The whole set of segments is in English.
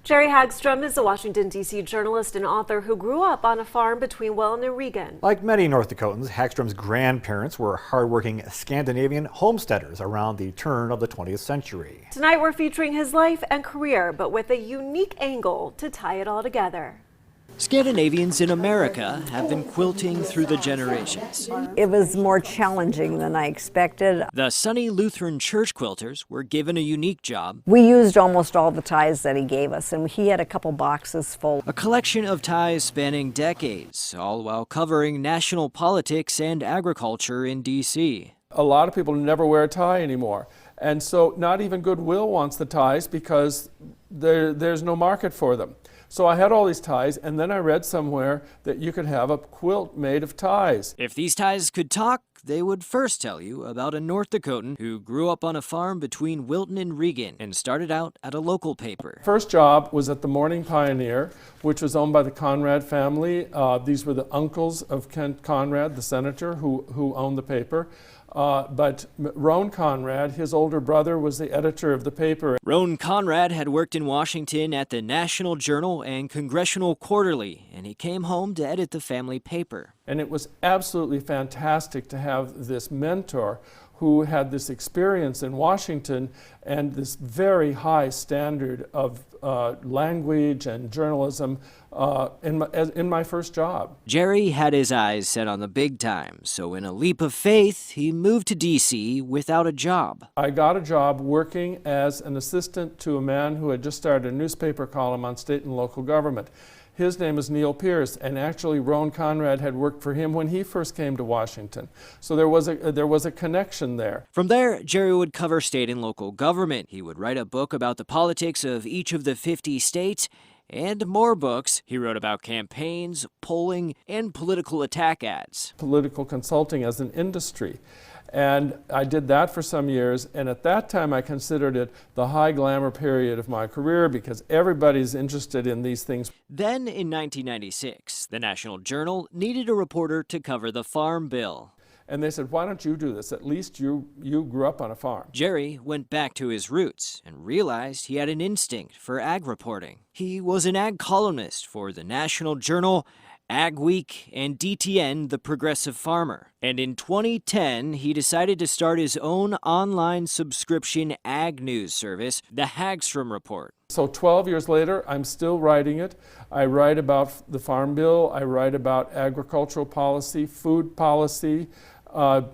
Jerry Hagstrom is a Washington, D.C. journalist and author who grew up on a farm between Wilton and Regan. Like many North Dakotans, Hagstrom's grandparents were hardworking Scandinavian homesteaders around the turn of the 20th century. Tonight we're featuring his life and career, but with a unique angle to tie it all together. Scandinavians in America have been quilting through the generations. It was more challenging than I expected. The Sunny Lutheran Church quilters were given a unique job. We used almost all the ties that he gave us, and he had a couple boxes full. A collection of ties spanning decades, all while covering national politics and agriculture in D.C. A lot of people never wear a tie anymore. And so not even Goodwill wants the ties because there's no market for them. So I had all these ties, and then I read somewhere that you could have a quilt made of ties. If these ties could talk, they would first tell you about a North Dakotan who grew up on a farm between Wilton and Regan and started out at a local paper. First job was at the Morning Pioneer, which was owned by the Conrad family. These were the uncles of Kent Conrad, the senator who owned the paper. But Roan Conrad, his older brother, was the editor of the paper. Roan Conrad had worked in Washington at the National Journal and Congressional Quarterly, and he came home to edit the family paper. And it was absolutely fantastic to have this mentor who had this experience in Washington and this very high standard of language and journalism in my first job. Jerry had his eyes set on the big time, so in a leap of faith, he moved to D.C. without a job. I got a job working as an assistant to a man who had just started a newspaper column on state and local government. His name is Neil Pierce, and actually Roan Conrad had worked for him when he first came to Washington. So there was a connection there. From there, Jerry would cover state and local government. He would write a book about the politics of each of the 50 states, and more books. He wrote about campaigns, polling, and political attack ads. Political consulting as an industry. And I did that for some years, and at that time I considered it the high glamour period of my career because everybody's interested in these things. Then in 1996, the National Journal needed a reporter to cover the Farm Bill. And they said, why don't you do this? At least you grew up on a farm. Jerry went back to his roots and realized he had an instinct for ag reporting. He was an ag columnist for the National Journal, Ag Week, and DTN, The Progressive Farmer. And in 2010, he decided to start his own online subscription ag news service, the Hagstrom Report. So 12 years later, I'm still writing it. I write about the Farm Bill. I write about agricultural policy, food policy. I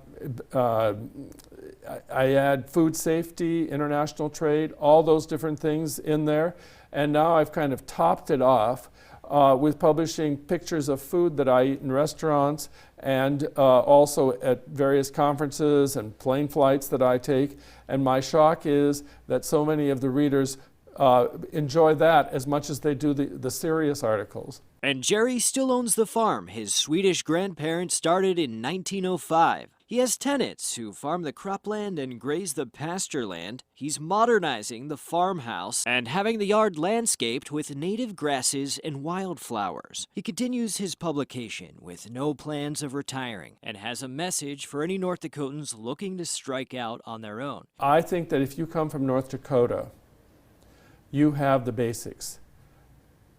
add food safety, international trade, all those different things in there. And now I've kind of topped it off with publishing pictures of food that I eat in restaurants and also at various conferences and plane flights that I take. And my shock is that so many of the readers enjoy that as much as they do the serious articles. And Jerry still owns the farm his Swedish grandparents started in 1905. He has tenants who farm the cropland and graze the pasture land. He's modernizing the farmhouse and having the yard landscaped with native grasses and wildflowers. He continues his publication with no plans of retiring and has a message for any North Dakotans looking to strike out on their own. I think that if you come from North Dakota, you have the basics.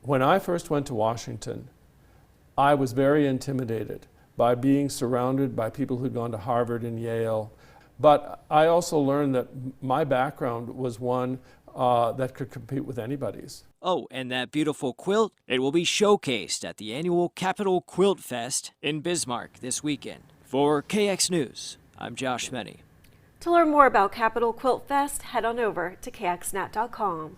When I first went to Washington, I was very intimidated by being surrounded by people who'd gone to Harvard and Yale. But I also learned that my background was one that could compete with anybody's. Oh, and that beautiful quilt, it will be showcased at the annual Capitol Quilt Fest in Bismarck this weekend. For KX News, I'm Josh Menny. To learn more about Capitol Quilt Fest, head on over to kxnet.com.